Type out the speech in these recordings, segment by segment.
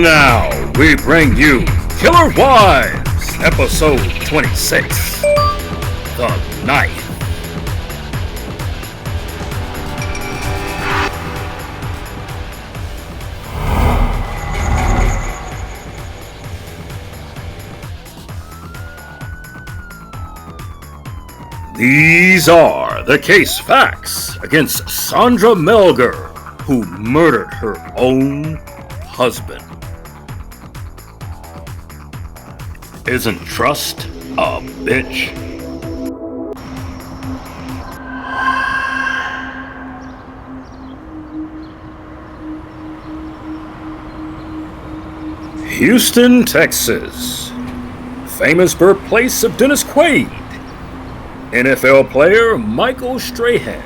now, we bring you Killer Wives, Episode 26, The Knife. These are the case facts against Sandra Melger, who murdered her own husband. Isn't trust a bitch? Houston, Texas. Famous birthplace of Dennis Quaid. NFL player Michael Strahan.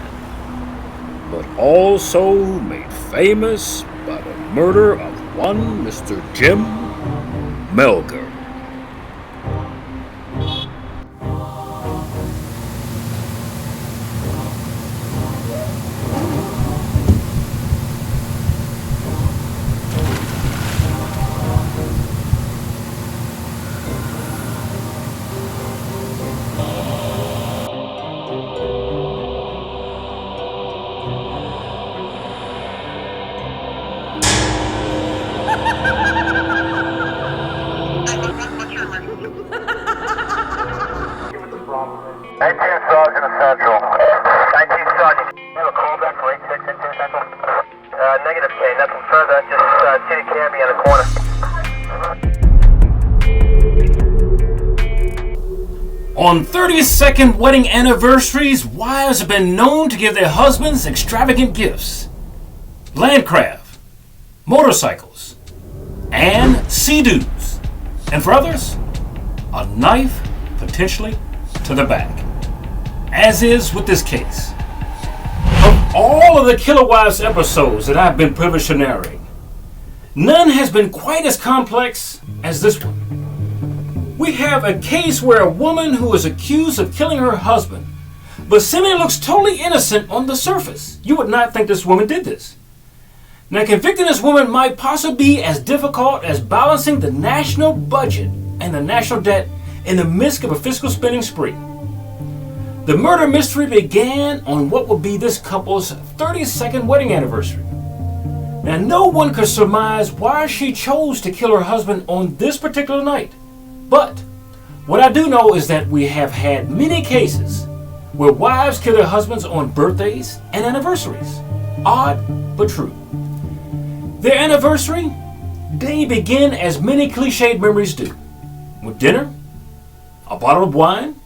But also made famous by the murder of one Mr. Jim Melger. Negative K, nothing further, just City Canby in the corner. On 32nd wedding anniversaries, wives have been known to give their husbands extravagant gifts. Landcraft, motorcycles, and sea-doos. And for others, a knife, potentially, to the back. As is with this case. Of all of the Killer Wives episodes that I've been privileged to narrate, none has been quite as complex as this one. We have a case where a woman who is accused of killing her husband, but seemingly looks totally innocent on the surface. You would not think this woman did this. Now, convicting this woman might possibly be as difficult as balancing the national budget and the national debt in the midst of a fiscal spending spree. The murder mystery began on what would be this couple's 32nd wedding anniversary. Now, no one could surmise why she chose to kill her husband on this particular night. But what I do know is that we have had many cases where wives kill their husbands on birthdays and anniversaries. Odd, but true. Their anniversary day begin as many cliched memories do. With dinner, a bottle of wine,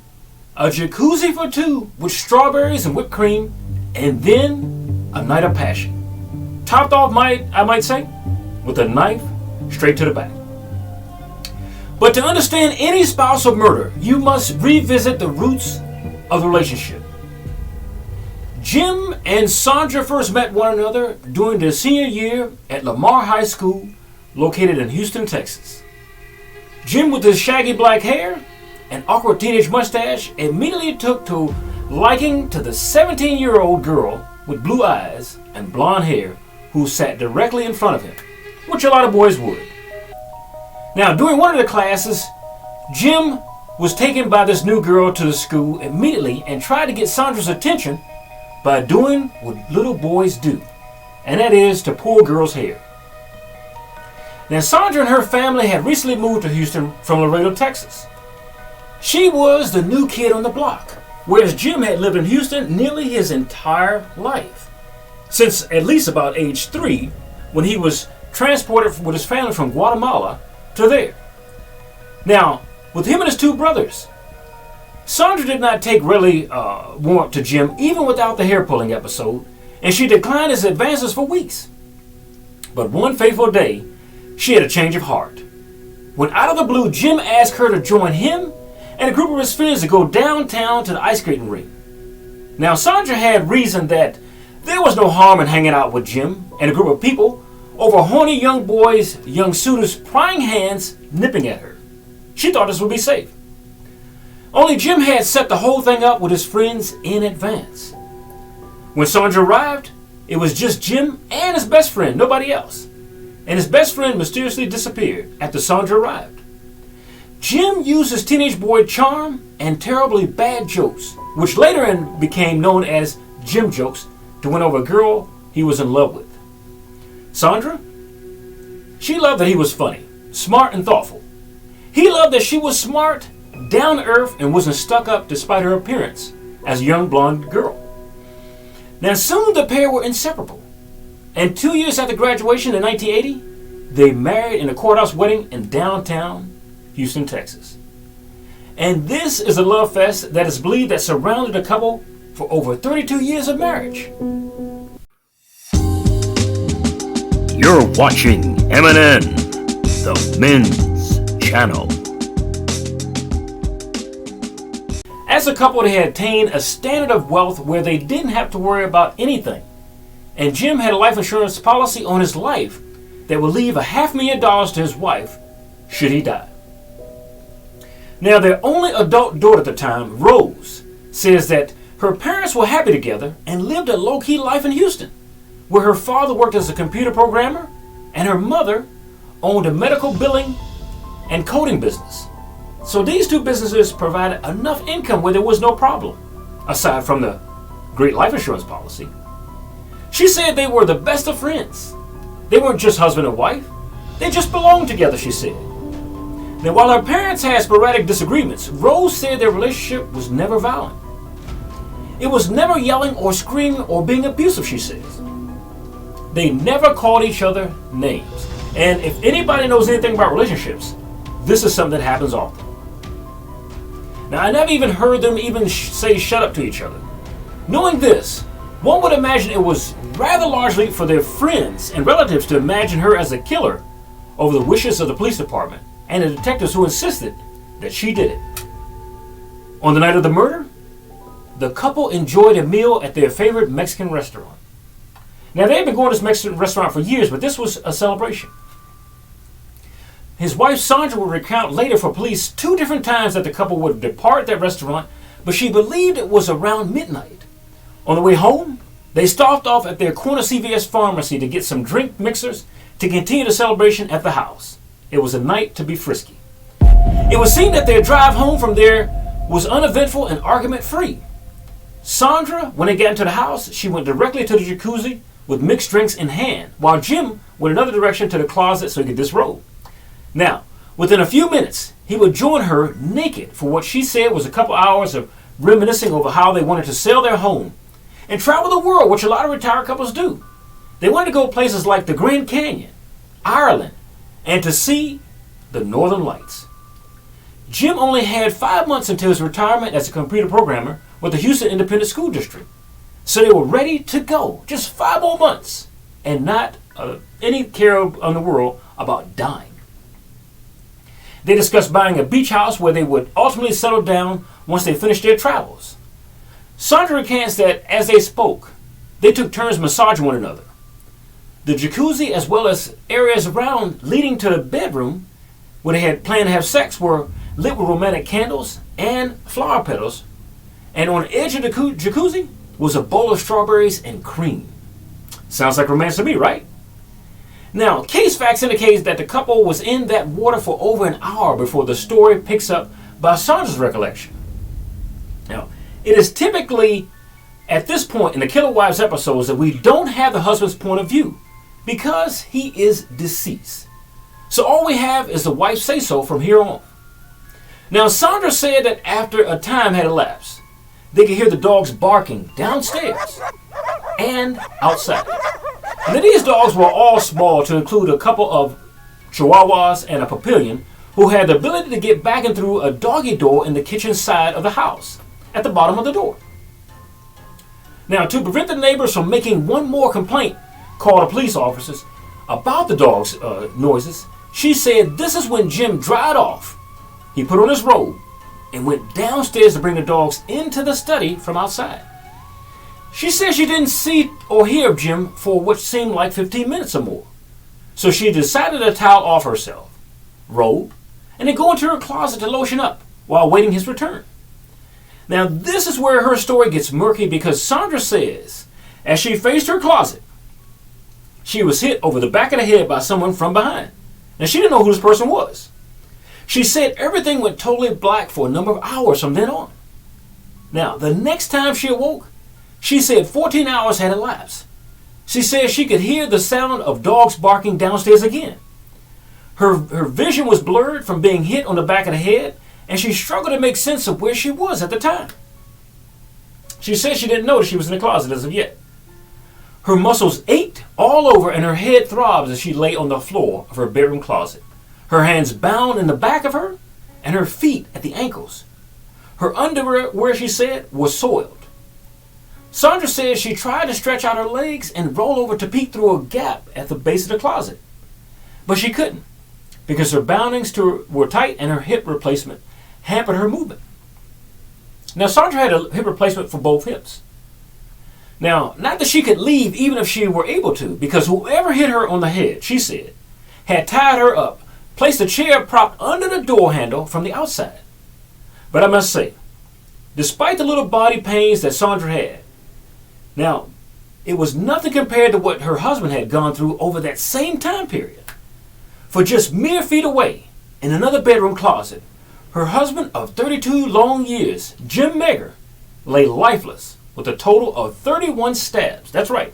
a jacuzzi for two with strawberries and whipped cream, and then a night of passion. Topped off, I might say, with a knife straight to the back. But to understand any spousal murder, you must revisit the roots of the relationship. Jim and Sandra first met one another during their senior year at Lamar High School, located in Houston, Texas. Jim, with his shaggy black hair and awkward teenage mustache, immediately took to liking to the 17-year-old girl with blue eyes and blonde hair who sat directly in front of him, which a lot of boys would. Now, during one of the classes, Jim was taken by this new girl to the school immediately and tried to get Sandra's attention by doing what little boys do, and that is to pull girls' hair. Now, Sandra and her family had recently moved to Houston from Laredo, Texas. She was the new kid on the block, whereas Jim had lived in Houston nearly his entire life, since at least about age 3, when he was transported with his family from Guatemala to there. Now, with him and his two brothers, Sandra did not take really warm to Jim, even without the hair pulling episode, and she declined his advances for weeks. But one fateful day, she had a change of heart. When out of the blue, Jim asked her to join him and a group of his friends to go downtown to the ice skating rink. Now, Sandra had reasoned that there was no harm in hanging out with Jim and a group of people over horny young boys, young suitors prying hands, nipping at her. She thought this would be safe. Only Jim had set the whole thing up with his friends in advance. When Sandra arrived, it was just Jim and his best friend, nobody else. and his best friend mysteriously disappeared after Sandra arrived. Jim used his teenage boy charm and terribly bad jokes, which later became known as Jim jokes, to win over a girl he was in love with. Sandra? She loved that he was funny, smart, and thoughtful. He loved that she was smart, down to earth, and wasn't stuck up despite her appearance as a young blonde girl. Now soon the pair were inseparable, and 2 years after graduation in 1980, they married in a courthouse wedding in downtown Houston, Texas. And this is a love fest that is believed that surrounded the couple for over 32 years of marriage. You're watching MNN, the men's channel. As a couple, they had attained a standard of wealth where they didn't have to worry about anything. And Jim had a life insurance policy on his life that would leave $500,000 to his wife should he die. Now, their only adult daughter at the time, Rose, says that her parents were happy together and lived a low-key life in Houston, where her father worked as a computer programmer and her mother owned a medical billing and coding business. So these two businesses provided enough income where there was no problem, aside from the great life insurance policy. She said they were the best of friends. They weren't just husband and wife. They just belonged together, she said. Now, while her parents had sporadic disagreements, Rose said their relationship was never violent. It was never yelling or screaming or being abusive, she says. They never called each other names. And if anybody knows anything about relationships, this is something that happens often. Now, I never even heard them even say shut up to each other. Knowing this, one would imagine it was rather largely for their friends and relatives to imagine her as a killer over the wishes of the police department and the detectives who insisted that she did it. On the night of the murder, the couple enjoyed a meal at their favorite Mexican restaurant. Now, they had been going to this Mexican restaurant for years, but this was a celebration. His wife Sandra would recount later for police 2 different times that the couple would depart that restaurant, but she believed it was around midnight. On the way home, they stopped off at their corner CVS pharmacy to get some drink mixers to continue the celebration at the house. It was a night to be frisky. It would seem that their drive home from there was uneventful and argument-free. Sandra, when they got into the house, she went directly to the jacuzzi with mixed drinks in hand, while Jim went another direction to the closet so he could disrobe. Now, within a few minutes, he would join her naked for what she said was a couple hours of reminiscing over how they wanted to sell their home and travel the world, which a lot of retired couples do. They wanted to go places like the Grand Canyon, Ireland, and to see the Northern Lights. Jim only had 5 months until his retirement as a computer programmer with the Houston Independent School District. So they were ready to go, just 5 more months, and not any care in the world about dying. They discussed buying a beach house where they would ultimately settle down once they finished their travels. Sandra recants that as they spoke, they took turns massaging one another. The jacuzzi, as well as areas around leading to the bedroom where they had planned to have sex, were lit with romantic candles and flower petals. And on the edge of the jacuzzi was a bowl of strawberries and cream. Sounds like romance to me, right? Now, case facts indicate that the couple was in that water for over an hour before the story picks up by Sandra's recollection. Now, it is typically at this point in the Killer Wives episodes that we don't have the husband's point of view because he is deceased. So all we have is the wife say so from here on. Now, Sandra said that after a time had elapsed, they could hear the dogs barking downstairs and outside. Now, these dogs were all small, to include a couple of Chihuahuas and a Papillion, who had the ability to get back and through a doggy door in the kitchen side of the house, at the bottom of the door. Now, to prevent the neighbors from making one more complaint, called the police officers about the dogs' noises, she said this is when Jim dried off. He put on his robe and went downstairs to bring the dogs into the study from outside. She said she didn't see or hear Jim for what seemed like 15 minutes or more. So she decided to towel off herself, robe, and then go into her closet to lotion up while waiting his return. Now, this is where her story gets murky because Sandra says, as she faced her closet, she was hit over the back of the head by someone from behind. Now, she didn't know who this person was. She said everything went totally black for a number of hours from then on. Now, the next time she awoke, she said 14 hours had elapsed. She said she could hear the sound of dogs barking downstairs again. Her vision was blurred from being hit on the back of the head, and she struggled to make sense of where she was at the time. She said she didn't notice she was in the closet as of yet. Her muscles ached all over and her head throbbed as she lay on the floor of her bedroom closet, her hands bound in the back of her and her feet at the ankles. Her underwear, she said, was soiled. Sandra says she tried to stretch out her legs and roll over to peek through a gap at the base of the closet, but she couldn't because her boundings were tight and her hip replacement hampered her movement. Now, Sandra had a hip replacement for both hips. Now, not that she could leave even if she were able to, because whoever hit her on the head, she said, had tied her up, placed a chair propped under the door handle from the outside. But I must say, despite the little body pains that Sandra had, now, it was nothing compared to what her husband had gone through over that same time period. For just mere feet away, in another bedroom closet, her husband of 32 long years, Jim Megger, lay lifeless with a total of 31 stabs. That's right,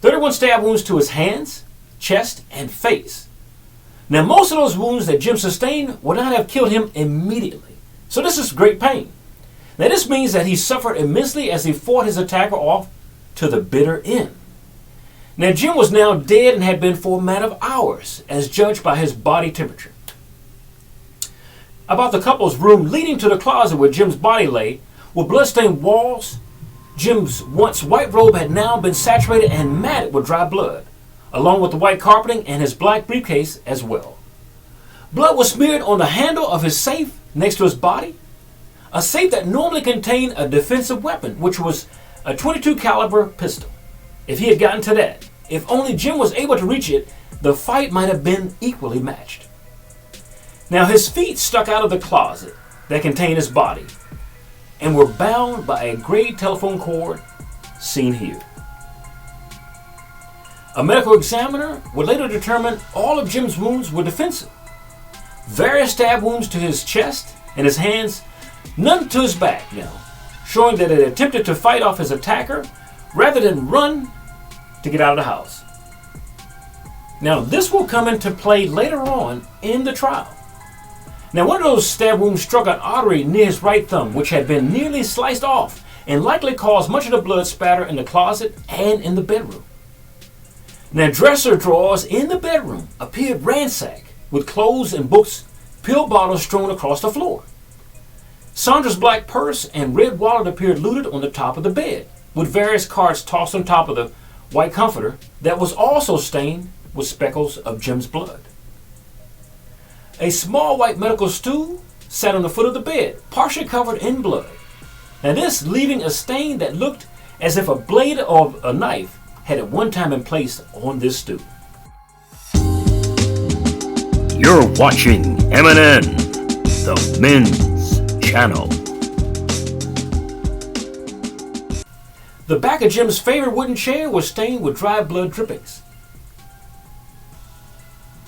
31 stab wounds to his hands, chest, and face. Now, most of those wounds that Jim sustained would not have killed him immediately. So this is great pain. Now, this means that he suffered immensely as he fought his attacker off to the bitter end. Now, Jim was now dead and had been for a matter of hours, as judged by his body temperature. About the couple's room leading to the closet where Jim's body lay, with bloodstained walls, Jim's once white robe had now been saturated and matted with dry blood, along with the white carpeting and his black briefcase as well. Blood was smeared on the handle of his safe next to his body, a safe that normally contained a defensive weapon, which was a .22 caliber pistol. If he had gotten to that, if only Jim was able to reach it, the fight might have been equally matched. Now, his feet stuck out of the closet that contained his body and were bound by a gray telephone cord seen here. A medical examiner would later determine all of Jim's wounds were defensive. Various stab wounds to his chest and his hands, none to his back now, showing that it attempted to fight off his attacker rather than run to get out of the house. Now, this will come into play later on in the trial. Now, one of those stab wounds struck an artery near his right thumb, which had been nearly sliced off and likely caused much of the blood spatter in the closet and in the bedroom. Now, dresser drawers in the bedroom appeared ransacked with clothes and books, pill bottles strewn across the floor. Sandra's black purse and red wallet appeared looted on the top of the bed, with various cards tossed on top of the white comforter that was also stained with speckles of Jim's blood. A small white medical stool sat on the foot of the bed, partially covered in blood. Now, this leaving a stain that looked as if a blade of a knife had at one time been placed on this stool. You're watching MNN, the Men's Channel. The back of Jim's favorite wooden chair was stained with dry blood drippings.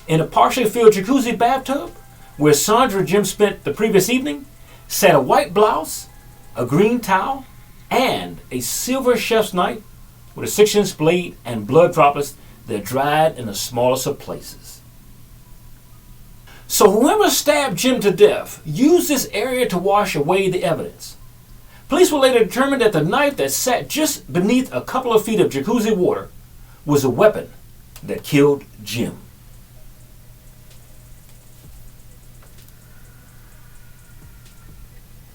In a partially filled jacuzzi bathtub, where Sandra and Jim spent the previous evening, sat a white blouse, a green towel, and a silver chef's knife with a 6-inch blade and blood droplets that dried in the smallest of places. So whoever stabbed Jim to death used this area to wash away the evidence. Police will later determine that the knife that sat just beneath a couple of feet of jacuzzi water was a weapon that killed Jim.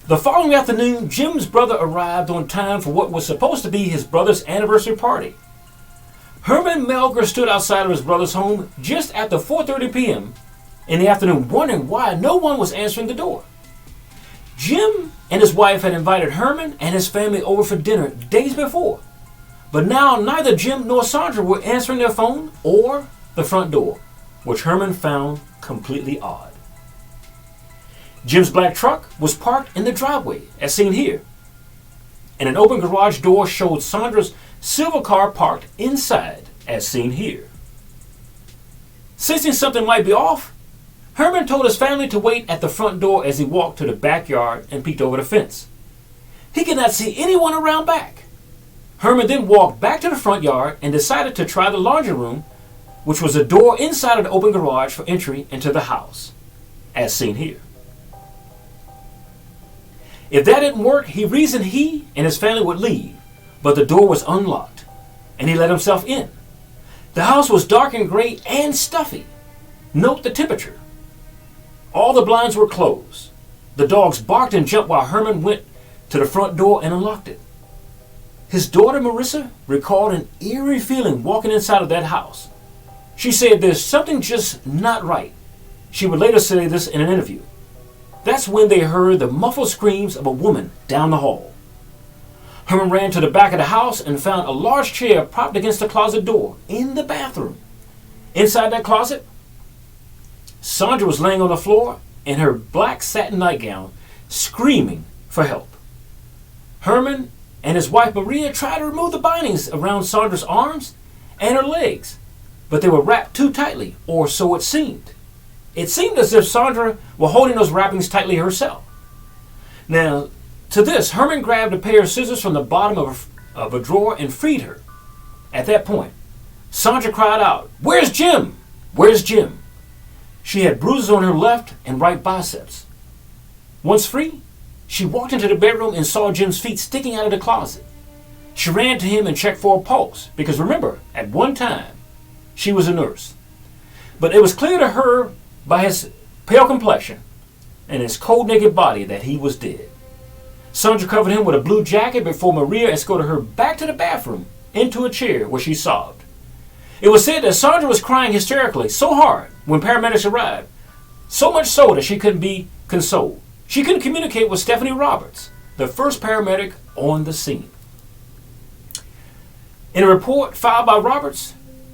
The following afternoon, Jim's brother arrived on time for what was supposed to be his brother's anniversary party. Herman Melger stood outside of his brother's home just after 4:30 p.m. in the afternoon, wondering why no one was answering the door. Jim and his wife had invited Herman and his family over for dinner days before, but now neither Jim nor Sandra were answering their phone or the front door, which Herman found completely odd. Jim's black truck was parked in the driveway, as seen here, and an open garage door showed Sandra's silver car parked inside as seen here. Sensing something might be off, Herman told his family to wait at the front door as he walked to the backyard and peeked over the fence. He could not see anyone around back. Herman then walked back to the front yard and decided to try the laundry room, which was a door inside of the open garage for entry into the house, as seen here. If that didn't work, he reasoned he and his family would leave, but the door was unlocked, and he let himself in. The house was dark and gray and stuffy. Note the temperature. All the blinds were closed. The dogs barked and jumped while Herman went to the front door and unlocked it. His daughter Marissa recalled an eerie feeling walking inside of that house. She said there's something just not right. She would later say this in an interview. That's when they heard the muffled screams of a woman down the hall. Herman ran to the back of the house and found a large chair propped against the closet door in the bathroom. Inside that closet, Sandra was laying on the floor in her black satin nightgown, screaming for help. Herman and his wife Maria tried to remove the bindings around Sandra's arms and her legs, but they were wrapped too tightly, or so it seemed. It seemed as if Sandra were holding those wrappings tightly herself. Now, to this, Herman grabbed a pair of scissors from the bottom of a drawer and freed her. At that point, Sandra cried out, "Where's Jim? Where's Jim?" She had bruises on her left and right biceps. Once free, she walked into the bedroom and saw Jim's feet sticking out of the closet. She ran to him and checked for a pulse, because remember, at one time, she was a nurse. But it was clear to her by his pale complexion and his cold naked body that he was dead. Sandra covered him with a blue jacket before Maria escorted her back to the bathroom into a chair where she sobbed. It was said that Sandra was crying hysterically so hard when paramedics arrived, so much so that she couldn't be consoled. She couldn't communicate with Stephanie Roberts, the first paramedic on the scene. In a report filed by Roberts,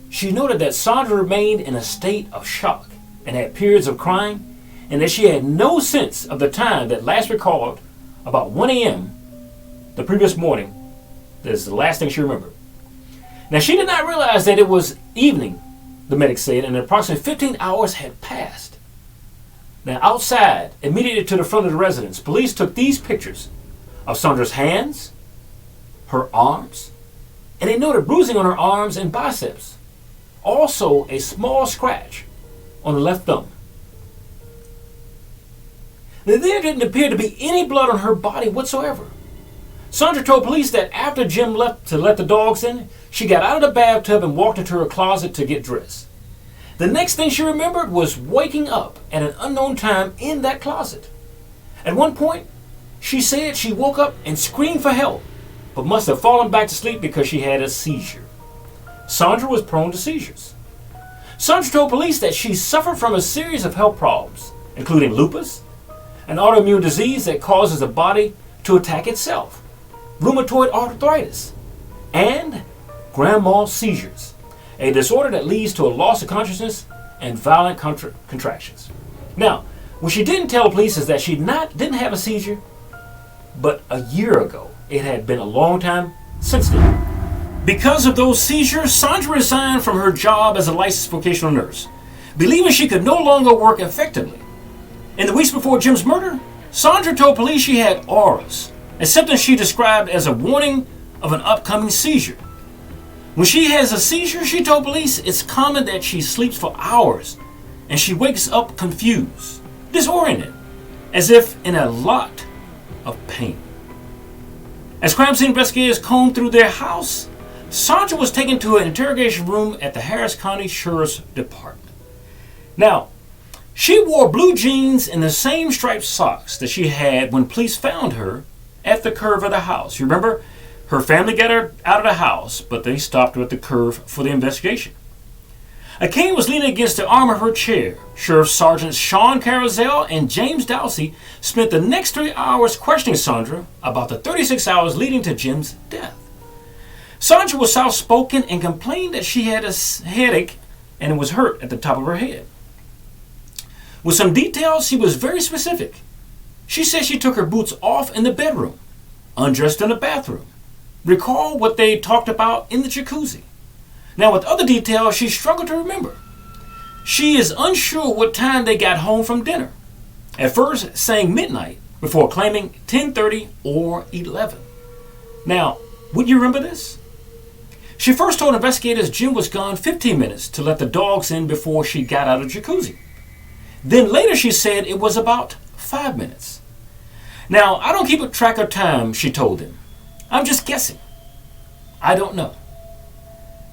she noted that Sandra remained in a state of shock and had periods of crying, and that she had no sense of the time that last recalled about 1 a.m. the previous morning. This is the last thing she remembered. Now, she did not realize that it was evening, the medic said, and approximately 15 hours had passed. Now, outside, immediately to the front of the residence, police took these pictures of Sandra's hands, her arms, and they noted bruising on her arms and biceps. Also, a small scratch on the left thumb. Now, there didn't appear to be any blood on her body whatsoever. Sandra told police that after Jim left to let the dogs in, she got out of the bathtub and walked into her closet to get dressed. The next thing she remembered was waking up at an unknown time in that closet. At one point, she said she woke up and screamed for help, but must have fallen back to sleep because she had a seizure. Sandra was prone to seizures. Sandra told police that she suffered from a series of health problems, including lupus, an autoimmune disease that causes the body to attack itself, rheumatoid arthritis, and grand mal seizures, a disorder that leads to a loss of consciousness and violent contractions. Now, what she didn't tell the police is that she didn't have a seizure, but a year ago. It had been a long time since then. Because of those seizures, Sandra resigned from her job as a licensed vocational nurse, believing she could no longer work effectively. In the weeks before Jim's murder, Sandra told police she had auras, a symptom she described as a warning of an upcoming seizure. When she has a seizure, she told police it's common that she sleeps for hours and she wakes up confused, disoriented, as if in a lot of pain. As crime scene investigators combed through their house, Sandra was taken to an interrogation room at the Harris County Sheriff's Department. Now, she wore blue jeans and the same striped socks that she had when police found her at the curve of the house. You remember, her family got her out of the house, but they stopped her at the curve for the investigation. A cane was leaning against the arm of her chair. Sheriff Sergeants Sean Carazell and James Dowsey spent the next 3 hours questioning Sandra about the 36 hours leading to Jim's death. Sandra was soft-spoken and complained that she had a headache and it was hurt at the top of her head. With some details, she was very specific. She said she took her boots off in the bedroom, undressed in the bathroom, recalled what they talked about in the jacuzzi. Now, with other details, she struggled to remember. She is unsure what time they got home from dinner. At first, saying midnight before claiming 10:30 or 11. Now, would you remember this? She first told investigators Jim was gone 15 minutes to let the dogs in before she got out of the jacuzzi. Then later she said it was about 5 minutes. Now, I don't keep a track of time, she told them. I'm just guessing. I don't know.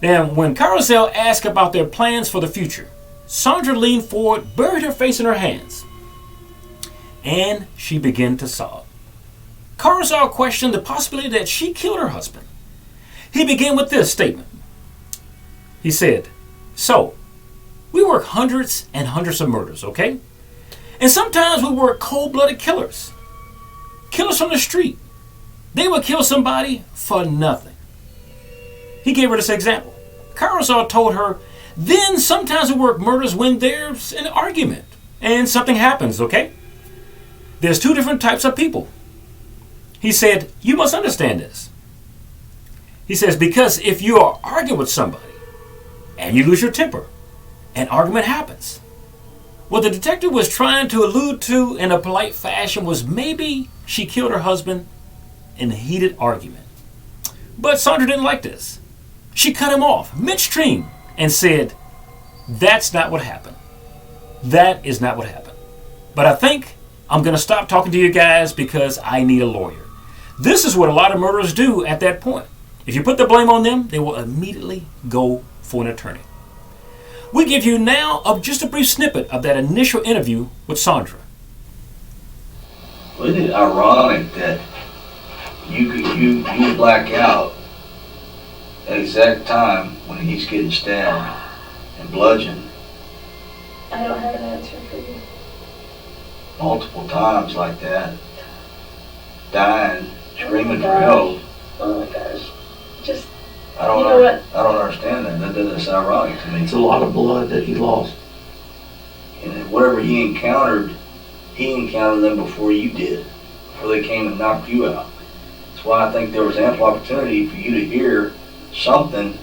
Then, when Carousel asked about their plans for the future, Sandra leaned forward, buried her face in her hands, and she began to sob. Carousel questioned the possibility that she killed her husband. He began with this statement. He said, "So, we work hundreds and hundreds of murders, okay? And sometimes we work cold-blooded killers. Killers from the street. They will kill somebody for nothing." He gave her this example. Carousel told her, then sometimes we work murders when there's an argument and something happens, okay? There's two different types of people. He said, you must understand this. He says, because if you are arguing with somebody and you lose your temper, an argument happens. What the detective was trying to allude to in a polite fashion was maybe she killed her husband in a heated argument. But Sandra didn't like this. She cut him off midstream and said, that's not what happened. That is not what happened. But I think I'm going to stop talking to you guys because I need a lawyer. This is what a lot of murderers do at that point. If you put the blame on them, they will immediately go for an attorney. We give you now just a brief snippet of that initial interview with Sandra. Well, isn't it ironic that you black out at the exact time when he's getting stabbed and bludgeoned I don't have an answer for you. multiple times like that, dying, screaming for gosh. help? Oh my gosh. Just, I don't You know what? I don't understand that. That's ironic to me. It's a lot of blood that he lost. And whatever he encountered them before you did, before they came and knocked you out. That's why I think there was ample opportunity for you to hear something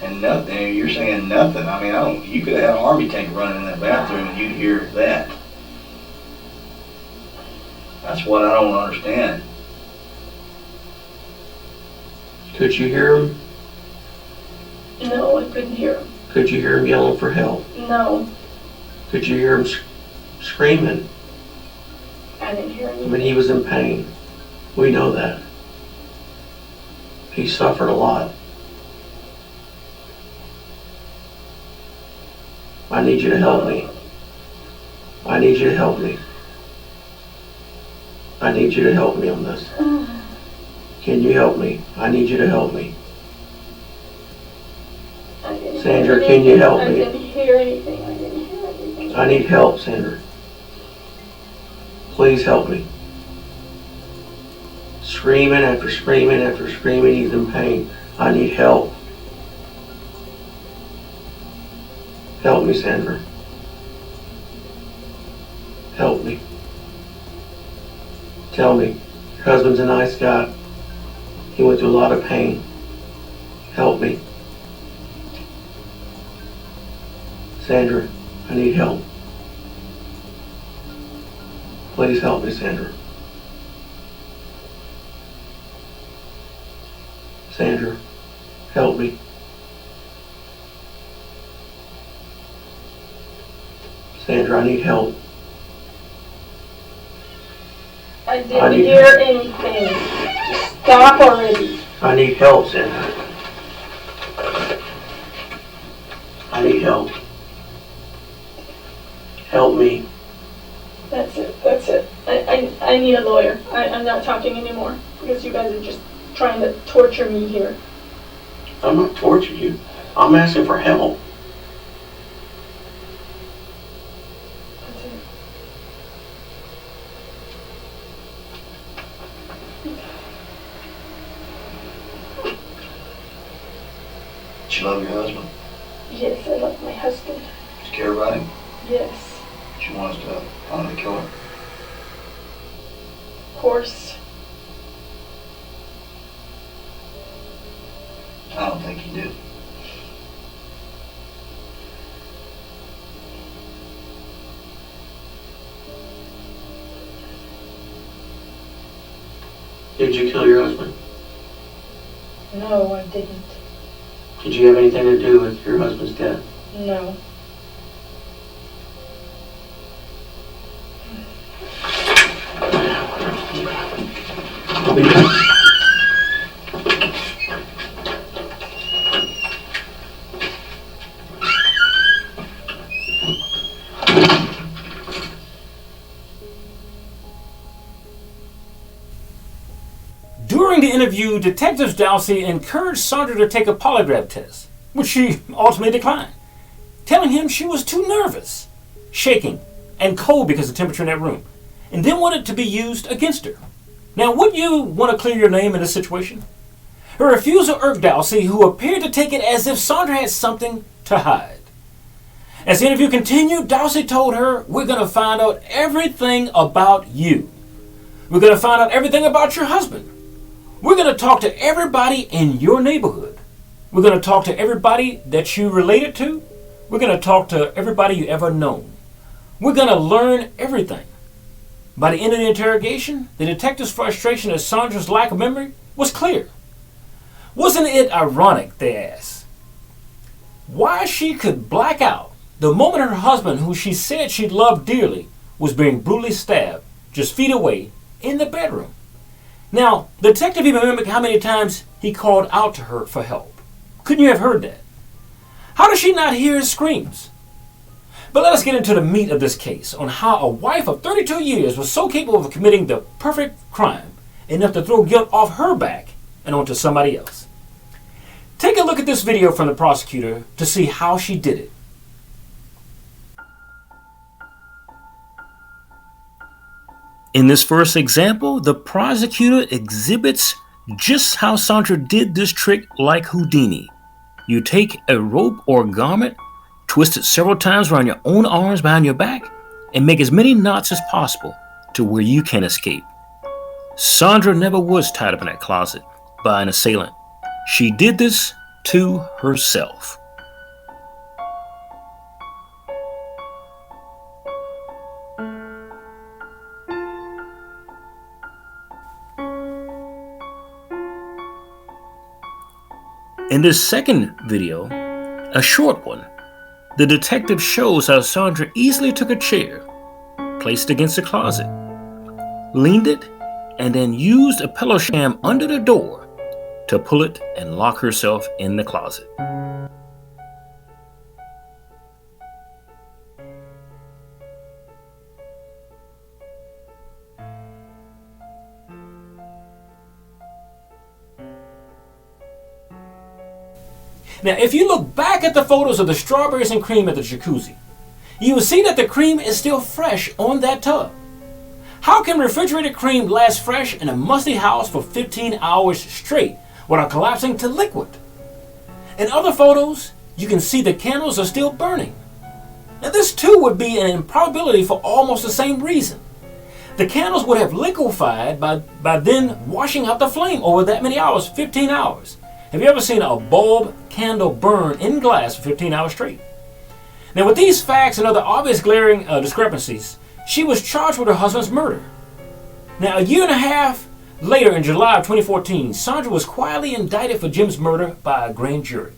and nothing. You're saying nothing. I mean, you could have had an army tank running in that bathroom and you'd hear that. That's what I don't understand. Could you hear him? no, I couldn't hear him. Could you hear him yelling for help? No, Could you hear him screaming? I didn't hear I anything. mean, he was in pain. We know that. He suffered a lot. I need you to help me. I need you to help me. I need you to help me on this. Can you help me? I need you to help me. I didn't hear Sandra, anything. can you help I me? didn't hear anything. I didn't hear anything. I need help, Sandra. Please help me. Screaming after screaming after screaming, he's in pain. I need help. Help me, Sandra. Help me. Tell me, your husband's a nice guy. He went through a lot of pain. Help me. Sandra, I need help. Please help me, Sandra. Sandra, help me. Sandra, I need help. I I didn't need hear anything. Just stop already. I need help, Sandra. I need help. Help me. That's it. That's it. I need a lawyer. I'm not talking anymore because you guys are just trying to torture me here. I'm not torturing you. I'm asking for help. That's it. Do you love your husband? Yes, I love my husband. Do you care about him? Yes, Do you want us to find the killer? of course. I don't think you do. Did you kill your husband? No, I didn't. Did you have anything to do with your husband's death? No. I'll be back. During the interview, Detectives Dowsey encouraged Sandra to take a polygraph test, which she ultimately declined, telling him she was too nervous, shaking, and cold because of the temperature in that room, and then wanted to be used against her. Now, would you want to clear your name in this situation? Her refusal irked Dowsey, who appeared to take it as if Sandra had something to hide. As the interview continued, Dowsey told her, "We're going to find out everything about you. We're going to find out everything about your husband. We're going to talk to everybody in your neighborhood. We're going to talk to everybody that you related to. We're going to talk to everybody you ever known. We're going to learn everything." By the end of the interrogation, the detective's frustration at Sandra's lack of memory was clear. Wasn't it ironic, they asked, why she could black out the moment her husband, who she said she loved dearly, was being brutally stabbed just feet away in the bedroom? Now, the detective even mimicked how many times he called out to her for help. Couldn't you have heard that? How does she not hear his screams? But let us get into the meat of this case on how a wife of 32 years was so capable of committing the perfect crime enough to throw guilt off her back and onto somebody else. Take a look at this video from the prosecutor to see how she did it. In this first example, the prosecutor exhibits just how Sandra did this trick like Houdini. You take a rope or garment, twist it several times around your own arms behind your back, and make as many knots as possible to where you can escape. Sandra never was tied up in that closet by an assailant. She did this to herself. In this second video, a short one, the detective shows how Sandra easily took a chair, placed it against the closet, leaned it, and then used a pillow sham under the door to pull it and lock herself in the closet. Now, if you look back at the photos of the strawberries and cream at the jacuzzi, you will see that the cream is still fresh on that tub. How can refrigerated cream last fresh in a musty house for 15 hours straight without collapsing to liquid? In other photos, you can see the candles are still burning. Now, this too would be an improbability for almost the same reason. The candles would have liquefied by then washing out the flame over that many hours, 15 hours. Have you ever seen a bulb candle burn in glass for 15 hours straight? Now, with these facts and other obvious glaring discrepancies, she was charged with her husband's murder. Now, a year and a half later, in July of 2014, Sandra was quietly indicted for Jim's murder by a grand jury.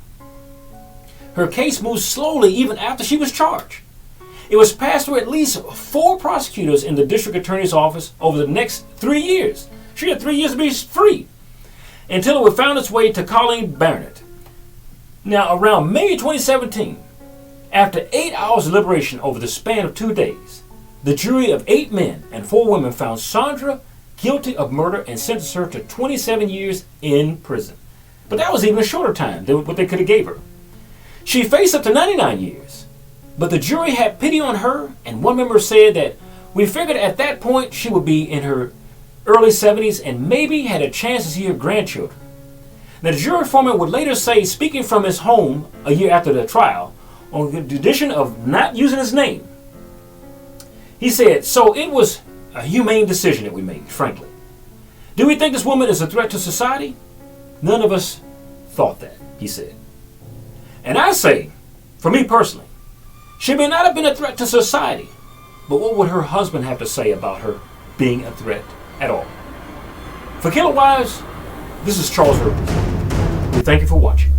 Her case moved slowly even after she was charged. It was passed through at least 4 prosecutors in the district attorney's office over the next 3 years. She had 3 years to be free, until it would found its way to Colleen Barnett. Now, around May 2017, after 8 hours of deliberation over the span of 2 days, the jury of 8 men and 4 women found Sandra guilty of murder and sentenced her to 27 years in prison. But that was even a shorter time than what they could have gave her. She faced up to 99 years, but the jury had pity on her, and one member said that we figured at that point she would be in her early 70s and maybe had a chance to see her grandchildren. Now, the jury foreman would later say, speaking from his home a year after the trial, on the condition of not using his name, he said, "So it was a humane decision that we made, frankly. Do we think this woman is a threat to society? None of us thought that," he said. And I say, for me personally, she may not have been a threat to society, but what would her husband have to say about her being a threat at all? For Killer Wives, this is Charles Herbert. We thank you for watching.